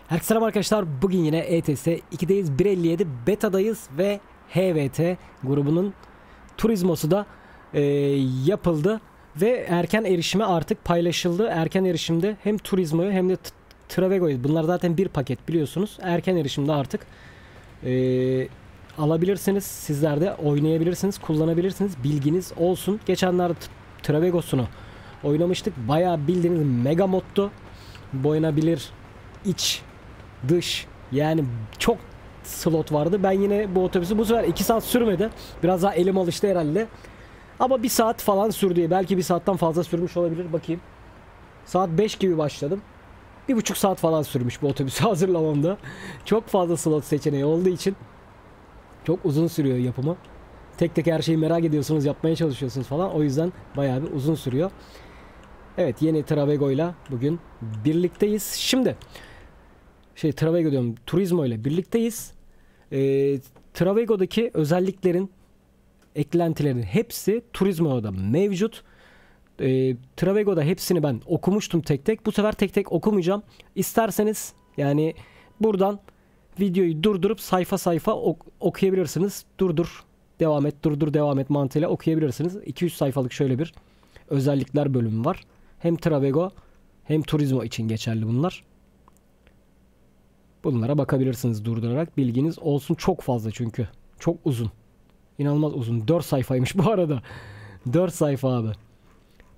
Herkese selam arkadaşlar. Bugün yine ETS 2'deyiz. 1.57 betadayız ve HVT grubunun Turizmo'su da yapıldı. Ve erken erişime artık paylaşıldı. Erken erişimde hem Turizmo'yu hem de Travego'yu. Bunlar zaten bir paket biliyorsunuz. Erken erişimde artık alabilirsiniz. Sizler de oynayabilirsiniz. Kullanabilirsiniz. Bilginiz olsun. Geçenlerde Travego'sunu oynamıştık. Bayağı bildiğiniz mega moddu. Boyanabilir iç, dış, yani çok slot vardı. Ben yine bu otobüsü bu sefer 2 saat sürmedi. Biraz daha elim alıştı herhalde. Ama 1 saat falan sürdü. Belki 1 saatten fazla sürmüş olabilir. Bakayım. Saat 5 gibi başladım. 1,5 saat falan sürmüş bu otobüsü hazırlamamda. Çok fazla slot seçeneği olduğu için çok uzun sürüyor yapımı. Tek tek her şeyi merak ediyorsunuz, yapmaya çalışıyorsunuz falan. O yüzden bayağı bir uzun sürüyor. Evet, yeni Travego ile bugün birlikteyiz. Şimdi Travego diyorum, Turizmo ile birlikteyiz. Travego'daki özelliklerin, eklentilerin hepsi Turizmo'da mevcut. Travego'da hepsini ben okumuştum tek tek. Bu sefer tek tek okumayacağım. İsterseniz yani buradan videoyu durdurup sayfa sayfa okuyabilirsiniz. Durdur, devam et, durdur, devam et mantığıyla okuyabilirsiniz. 2-3 sayfalık şöyle bir özellikler bölümü var. Hem Travego hem Turizmo için geçerli bunlar. Bunlara bakabilirsiniz durdurarak. Bilginiz olsun. Çok fazla çünkü. Çok uzun. İnanılmaz uzun. 4 sayfaymış bu arada. 4 sayfa abi.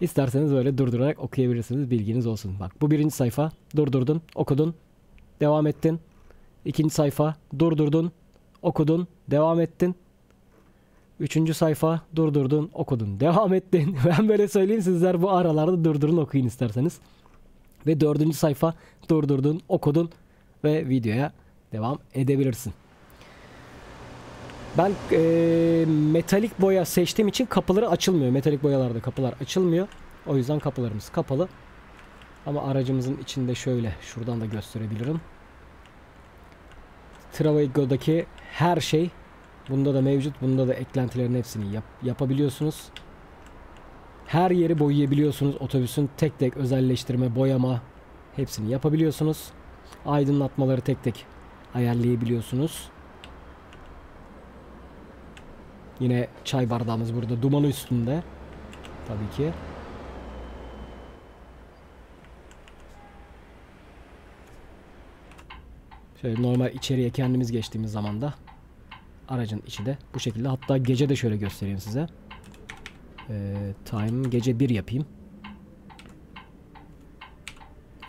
İsterseniz böyle durdurarak okuyabilirsiniz. Bilginiz olsun. Bak, bu 1. sayfa. Durdurdun, okudun, devam ettin. 2. sayfa. Durdurdun, okudun, devam ettin. 3. sayfa. Durdurdun, okudun, devam ettin. Ben böyle söyleyeyim, sizler bu aralarda durdurun, okuyun isterseniz. Ve 4. sayfa. Durdurdun, okudun ve videoya devam edebilirsin. Ben metalik boya seçtiğim için kapıları açılmıyor. Metalik boyalarda kapılar açılmıyor. O yüzden kapılarımız kapalı. Ama aracımızın içinde şöyle şuradan da gösterebilirim. Travego'daki her şey bunda da mevcut. Bunda da eklentilerin hepsini yapabiliyorsunuz. Her yeri boyayabiliyorsunuz. Otobüsün tek tek özelleştirme, boyama hepsini yapabiliyorsunuz. Aydınlatmaları tek tek ayarlayabiliyorsunuz. Yine çay bardağımız burada dumanı üstünde. Tabii ki. Şöyle normal içeriye kendimiz geçtiğimiz zaman da aracın içi de bu şekilde. Hatta gece de şöyle göstereyim size. Time gece 1 yapayım.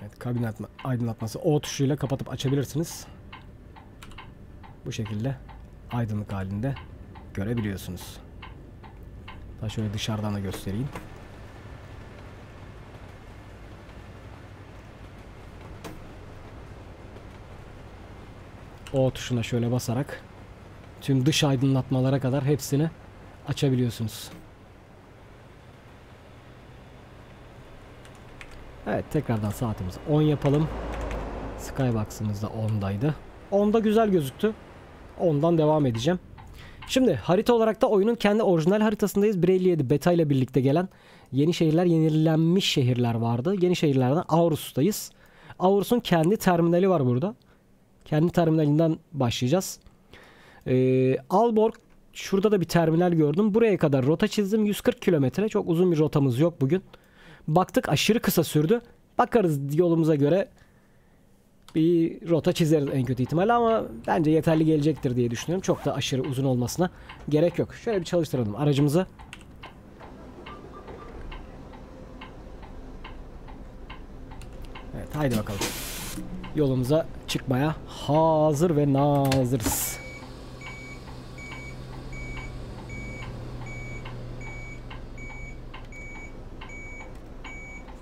Evet, kabin aydınlatması O tuşuyla kapatıp açabilirsiniz. Bu şekilde aydınlık halinde görebiliyorsunuz. Daha şöyle dışarıdan da göstereyim. O tuşuna şöyle basarak tüm dış aydınlatmalara kadar hepsini açabiliyorsunuz. Evet, tekrardan saatimizi 10 yapalım. Skybox'ımız da 10'daydı. 10'da güzel gözüktü. 10'dan devam edeceğim. Şimdi harita olarak da oyunun kendi orijinal haritasındayız. 1.57 beta ile birlikte gelen yeni şehirler, yenilenmiş şehirler vardı. Yeni şehirlerden Aarhus'tayız. Aarhus'un kendi terminali var burada. Kendi terminalinden başlayacağız. Aalborg, şurada da bir terminal gördüm. Buraya kadar rota çizdim. 140 kilometre. Çok uzun bir rotamız yok bugün. Baktık aşırı kısa sürdü. Bakarız yolumuza göre bir rota çizeriz en kötü ihtimalle, ama bence yeterli gelecektir diye düşünüyorum. Çok da aşırı uzun olmasına gerek yok. Şöyle bir çalıştıralım aracımızı. Evet, haydi bakalım. Yolumuza çıkmaya hazır ve nazırız.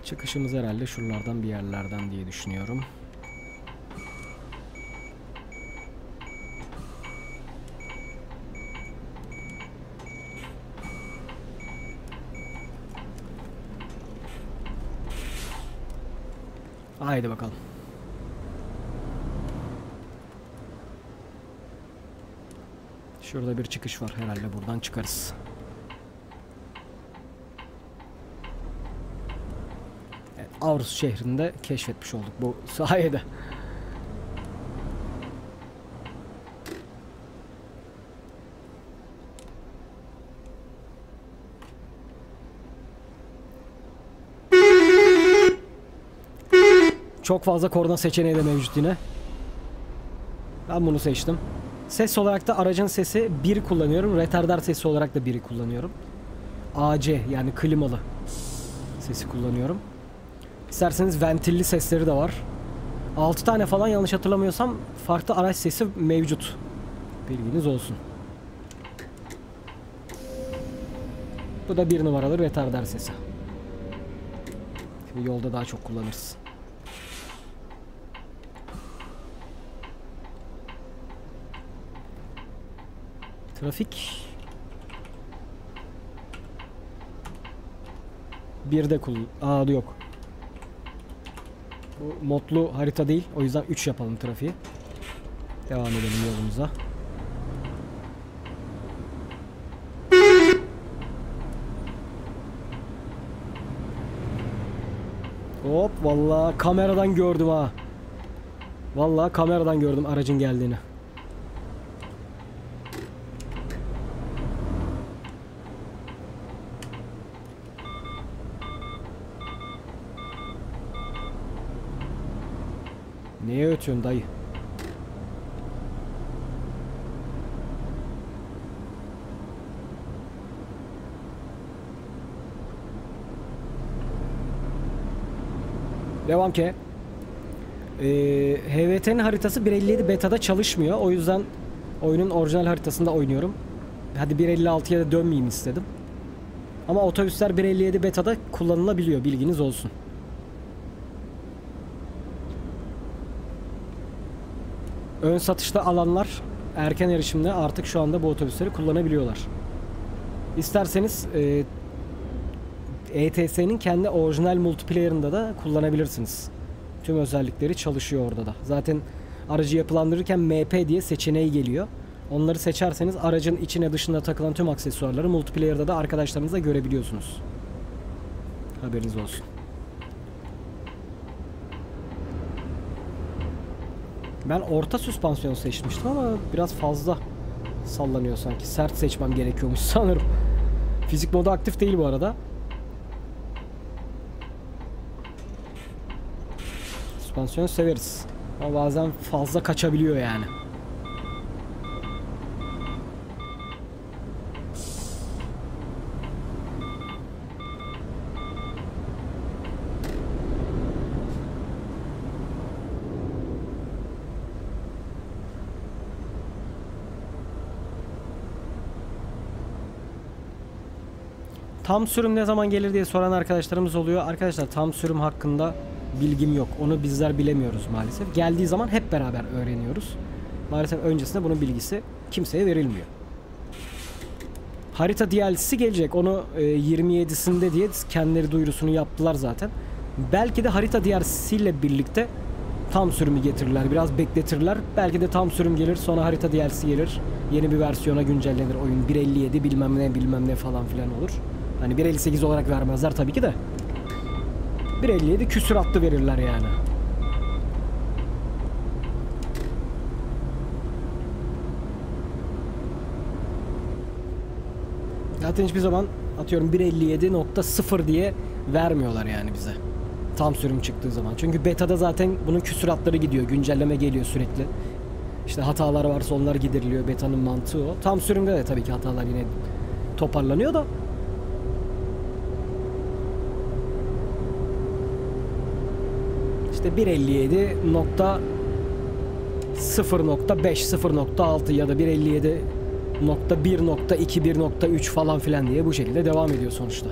Çıkışımız herhalde şuralardan bir yerlerden diye düşünüyorum. Haydi bakalım. Şurada bir çıkış var. Herhalde buradan çıkarız. Evet, Aarhus şehrinde keşfetmiş olduk bu sayede. Çok fazla korna seçeneği de mevcut yine. Ben bunu seçtim. Ses olarak da aracın sesi 1 kullanıyorum. Retarder sesi olarak da 1'i kullanıyorum. AC yani klimalı sesi kullanıyorum. İsterseniz ventilli sesleri de var. 6 tane falan yanlış hatırlamıyorsam farklı araç sesi mevcut. Bilginiz olsun. Bu da 1 numaralı retarder sesi. Şimdi yolda daha çok kullanırız. Trafik bir de yok. Bu modlu harita değil. O yüzden 3 yapalım trafiği. Devam edelim yolumuza. Hop vallahi kameradan gördüm ha. Vallahi kameradan gördüm aracın geldiğini. Neye ötüyorsun dayı? Devam ki. HVT'nin haritası 1.57 beta'da çalışmıyor. O yüzden oyunun orijinal haritasında oynuyorum. Hadi 1.56'ya da dönmeyeyim istedim. Ama otobüsler 1.57 beta'da kullanılabiliyor. Bilginiz olsun. Ön satışta alanlar erken erişimde artık şu anda bu otobüsleri kullanabiliyorlar. İsterseniz ETS'nin kendi orijinal multiplayer'ında da kullanabilirsiniz. Tüm özellikleri çalışıyor orada da. Zaten aracı yapılandırırken MP diye seçeneği geliyor. Onları seçerseniz aracın içine dışına takılan tüm aksesuarları multiplayer'da da arkadaşlarınızla görebiliyorsunuz. Haberiniz olsun. Ben orta süspansiyon seçmiştim ama biraz fazla sallanıyor sanki. Sert seçmem gerekiyormuş sanırım. Fizik modu aktif değil bu arada. Süspansiyon severiz. Ama bazen fazla kaçabiliyor yani. Tam sürüm ne zaman gelir diye soran arkadaşlarımız oluyor. Arkadaşlar tam sürüm hakkında bilgim yok. Onu bizler bilemiyoruz maalesef. Geldiği zaman hep beraber öğreniyoruz. Maalesef öncesinde bunun bilgisi kimseye verilmiyor. Harita DLC'si gelecek. Onu 27'sinde diye kendileri duyurusunu yaptılar zaten. Belki de harita DLC'si ile birlikte tam sürümü getirirler. Biraz bekletirler. Belki de tam sürüm gelir. Sonra harita DLC gelir. Yeni bir versiyona güncellenir oyun. 1.57 bilmem ne falan filan olur. Hani 1.58 olarak vermezler tabii ki de. 1.57 küsuratlı verirler yani. Zaten hiçbir zaman atıyorum 1.57.0 diye vermiyorlar yani bize. Tam sürüm çıktığı zaman. Çünkü beta'da zaten bunun küsuratları gidiyor. Güncelleme geliyor sürekli. İşte hatalar varsa onlar gideriliyor. Beta'nın mantığı o. Tam sürümde de tabii ki hatalar yine toparlanıyor da. İşte 1.57.0.5, 0.6 ya da 1.57.1.2, 1.3 falan filan diye bu şekilde devam ediyor sonuçta.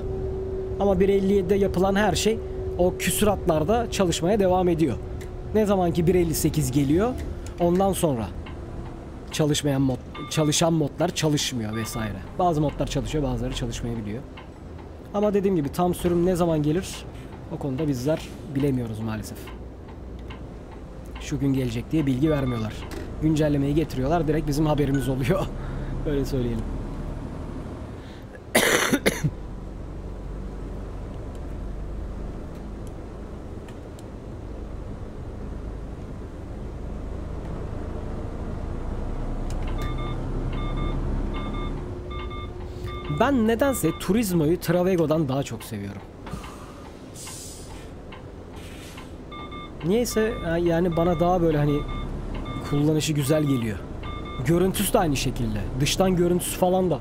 Ama 1.57'de yapılan her şey o küsuratlarda çalışmaya devam ediyor. Ne zaman ki 1.58 geliyor, ondan sonra çalışan modlar çalışmıyor vesaire. Bazı modlar çalışıyor, bazıları çalışmayabiliyor. Ama dediğim gibi tam sürüm ne zaman gelir, o konuda bizler bilemiyoruz maalesef. Şu gün gelecek diye bilgi vermiyorlar. Güncellemeyi getiriyorlar, direkt bizim haberimiz oluyor. Öyle söyleyelim. Ben nedense Turismo'yu Travego'dan daha çok seviyorum. Niyeyse yani bana daha böyle hani kullanışı güzel geliyor. Görüntüsü de aynı şekilde. Dıştan görüntüsü falan da.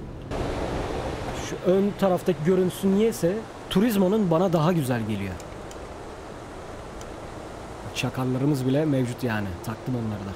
Şu ön taraftaki görüntüsü niyeyse Turismo'nun bana daha güzel geliyor. Çakarlarımız bile mevcut yani. Taktım onları da.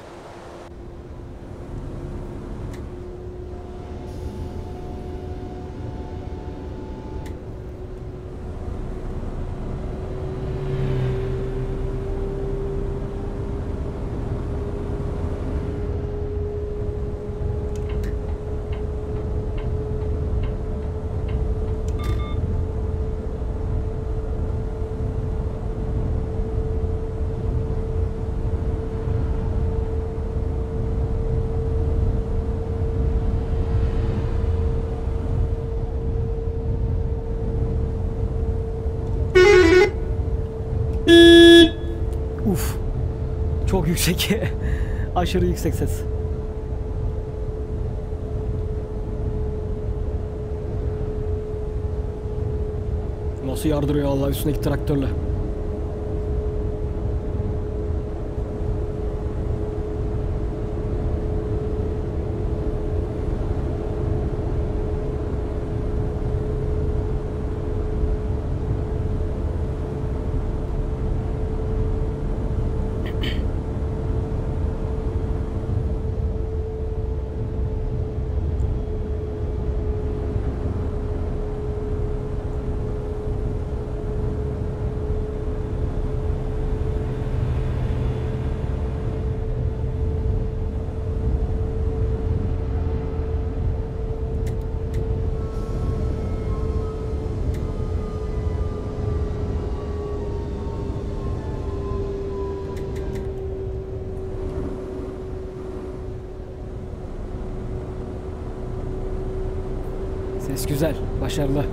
Uf. Çok yüksek. Aşırı yüksek ses. Nasıl yardırıyor Allah üstündeki traktörle. Ses güzel, başarılı.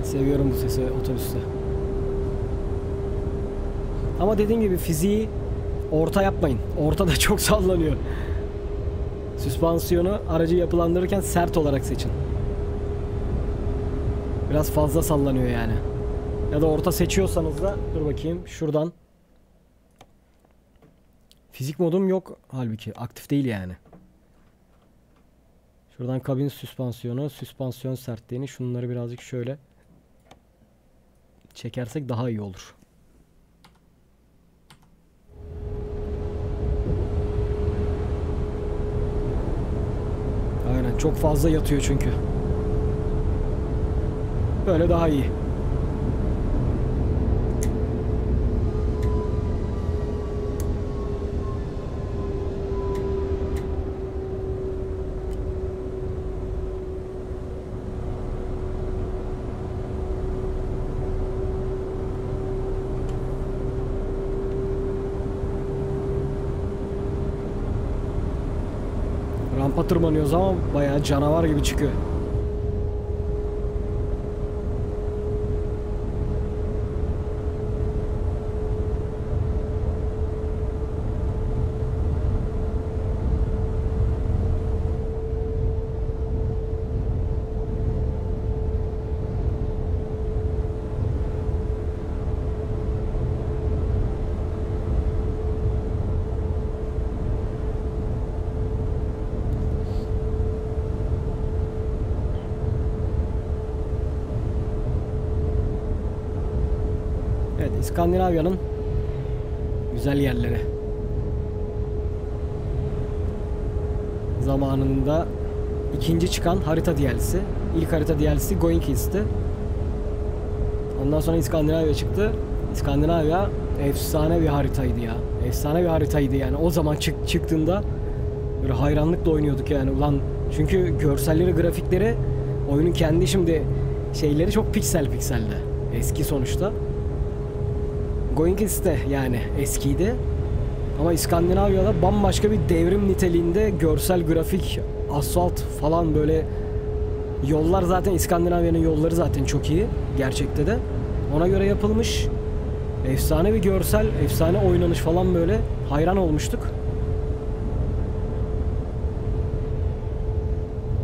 Seviyorum bu sesi otobüste. Ama dediğim gibi fiziği orta yapmayın. Orta da çok sallanıyor. Süspansiyonu aracı yapılandırırken sert olarak seçin. Biraz fazla sallanıyor yani. Ya da orta seçiyorsanız da dur bakayım şuradan. Fizik modum yok halbuki aktif değil yani. Şuradan kabin süspansiyonu, süspansiyon sertliğini şunları birazcık şöyle çekersek daha iyi olur. Aynen çok fazla yatıyor çünkü. Böyle daha iyi. Rampa tırmanıyoruz ama bayağı canavar gibi çıkıyor. Evet, İskandinavya'nın güzel yerleri. Zamanında ikinci çıkan harita DLC'si. İlk harita DLC'si Going East'ti. Ondan sonra İskandinavya çıktı. İskandinavya efsane bir haritaydı ya. Efsane bir haritaydı yani. O zaman çıktığında böyle hayranlıkla oynuyorduk yani. Ulan çünkü görselleri, grafikleri, oyunun kendi şimdi şeyleri çok pikselde. Eski sonuçta. Going East de yani eskiydi. Ama İskandinavya'da bambaşka bir devrim niteliğinde görsel, grafik, asfalt falan böyle yollar zaten İskandinavya'nın yolları zaten çok iyi gerçekte de. Ona göre yapılmış. Efsane bir görsel, efsane oynanış falan böyle hayran olmuştuk.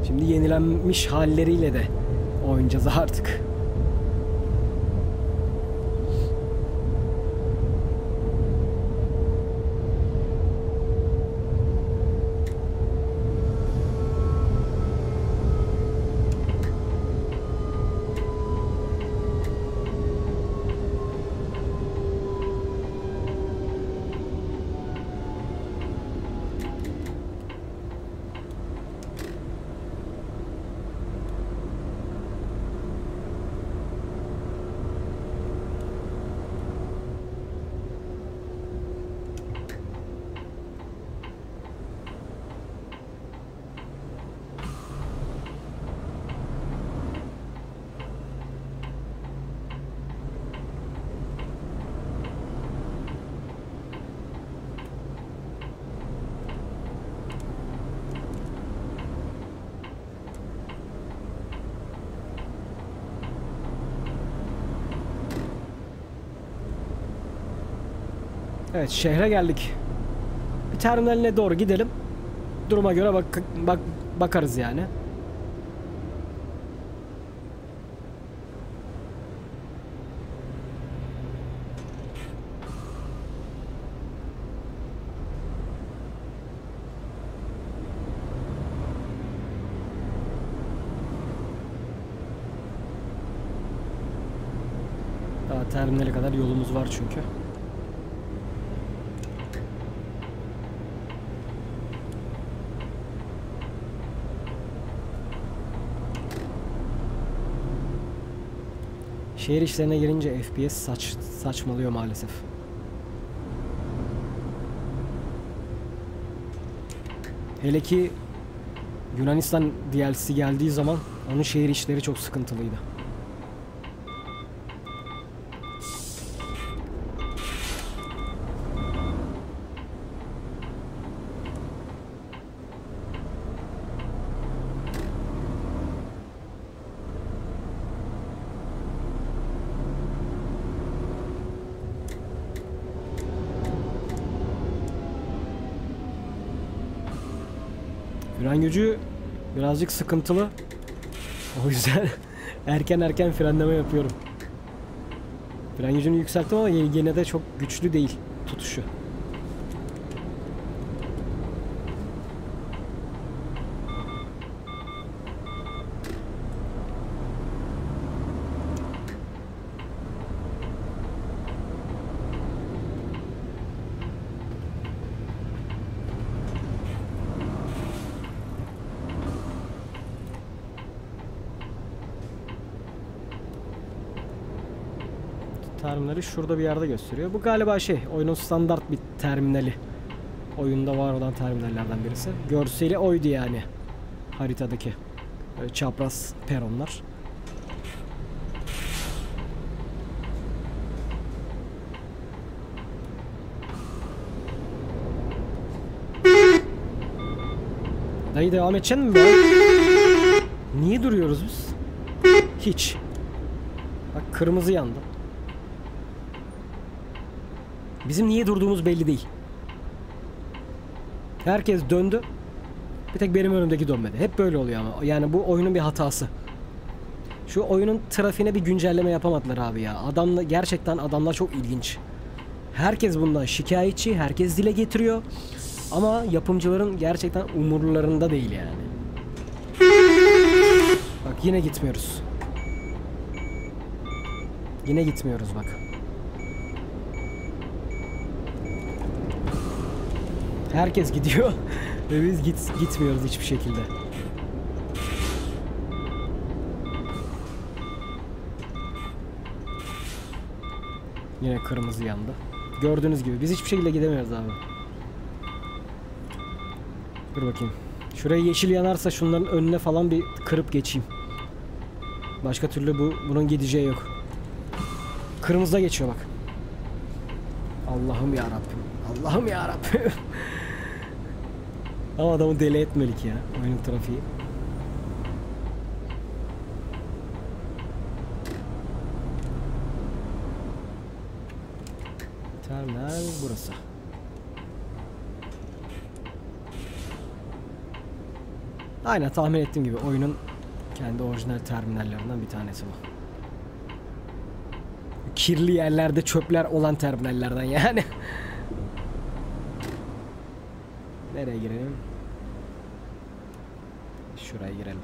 Şimdi yenilenmiş halleriyle de oynayacağız artık. Evet, şehre geldik. Bir terminaline doğru gidelim. Duruma göre bakarız yani. Daha terminale kadar yolumuz var çünkü. Şehir içlerine girince FPS saçmalıyor maalesef. Hele ki Yunanistan DLC'si geldiği zaman onun şehir içleri çok sıkıntılıydı. Fren gücü birazcık sıkıntılı. O yüzden erken frenleme yapıyorum. Fren gücünü yükselttim ama yine de çok güçlü değil tutuşu. Terminali şurada bir yerde gösteriyor. Bu galiba oyunun standart bir terminali. Oyunda var olan terminallerden birisi. Görseli oydu yani. Haritadaki. Böyle çapraz peronlar. Dayı devam edeceksin mi be? Niye duruyoruz biz? Hiç. Bak kırmızı yandı. Bizim niye durduğumuz belli değil. Herkes döndü. Bir tek benim önümdeki dönmedi. Hep böyle oluyor ama. Yani bu oyunun bir hatası. Şu oyunun trafiğine bir güncelleme yapamadılar abi ya. Gerçekten adamlar çok ilginç. Herkes bundan şikayetçi. Herkes dile getiriyor. Ama yapımcıların gerçekten umurlarında değil yani. Bak yine gitmiyoruz. Yine gitmiyoruz bak. Herkes gidiyor ve biz gitmiyoruz hiçbir şekilde. Yine kırmızı yandı. Gördüğünüz gibi biz hiçbir şekilde gidemiyoruz abi. Dur bakayım. Şuraya yeşil yanarsa şunların önüne falan bir kırıp geçeyim. Başka türlü bunun gideceği yok. Kırmızıda geçiyor bak. Allah'ım ya Rabbim. Allah'ım ya Rabbim. Ama adamı deli etmelik ya oyunun trafiği. Terminal burası. Aynen tahmin ettiğim gibi oyunun kendi orijinal terminallerinden bir tanesi bu. Kirli yerlerde çöpler olan terminallerden yani. Nereye girelim? Şuraya girelim.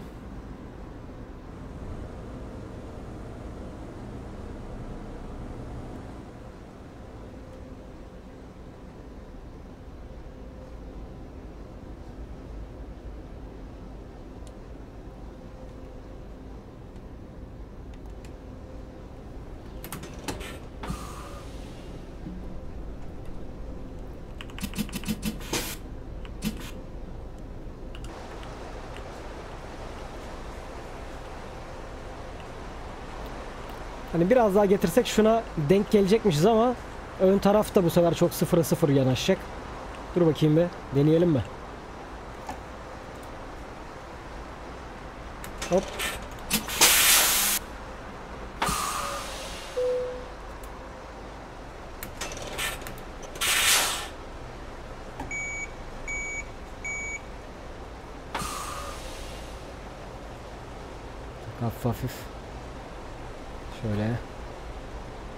Hani biraz daha getirsek şuna denk gelecekmişiz ama ön taraf da bu sefer çok 0'a 0 yanaşacak. Dur bakayım be. Deneyelim mi? Hop. Hafif hafif. Şöyle.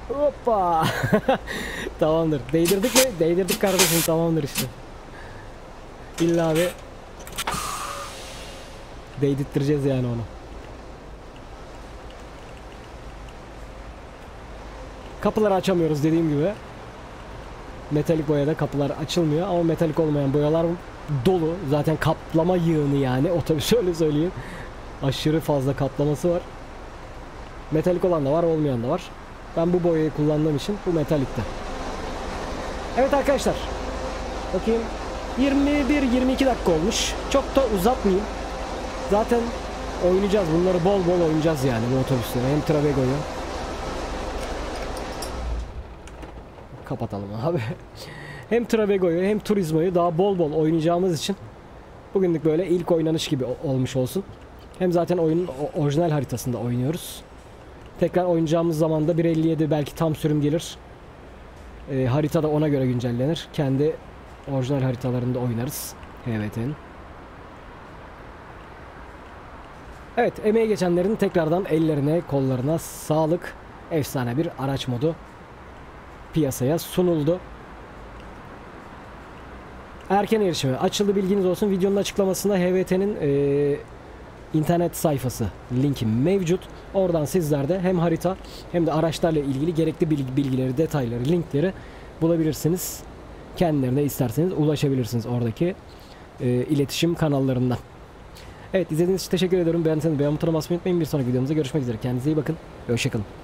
Hoppa. Tamamdır. Değdirdik mi? Değdirdik kardeşim. Tamamdır işte. İlla bir değdirttireceğiz yani onu. Kapıları açamıyoruz dediğim gibi. Metalik boyada kapılar açılmıyor ama metalik olmayan boyalar dolu. Zaten kaplama yığını yani. Otobüs öyle söyleyeyim. Aşırı fazla kaplaması var. Metalik olan da var, olmayan da var. Ben bu boyayı kullandığım için bu metalikte. Evet arkadaşlar. Bakayım. 21-22 dakika olmuş. Çok da uzatmayayım. Zaten oynayacağız. Bunları bol bol oynayacağız yani bu otobüsleri. Hem Travego'yu. Kapatalım abi. Hem Travego'yu hem Turismo'yu daha bol bol oynayacağımız için bugünlük böyle ilk oynanış gibi olmuş olsun. Hem zaten oyunun orijinal haritasında oynuyoruz. Tekrar oynayacağımız zaman da 1.57 belki tam sürüm gelir. Harita da ona göre güncellenir. Kendi orijinal haritalarında oynarız. HVT'nin. Evet, emeği geçenlerin tekrardan ellerine, kollarına sağlık. Efsane bir araç modu piyasaya sunuldu. Erken erişime açıldı, bilginiz olsun. Videonun açıklamasında HVT'nin internet sayfası linki mevcut. Oradan sizler de hem harita hem de araçlarla ilgili gerekli bilgileri, detayları, linkleri bulabilirsiniz. Kendilerine isterseniz ulaşabilirsiniz oradaki iletişim kanallarından. Evet, izlediğiniz için teşekkür ediyorum. Beğendiyseniz beğen butonuna basmayı unutmayın. Bir sonraki videomuzda görüşmek üzere. Kendinize iyi bakın. Hoşçakalın.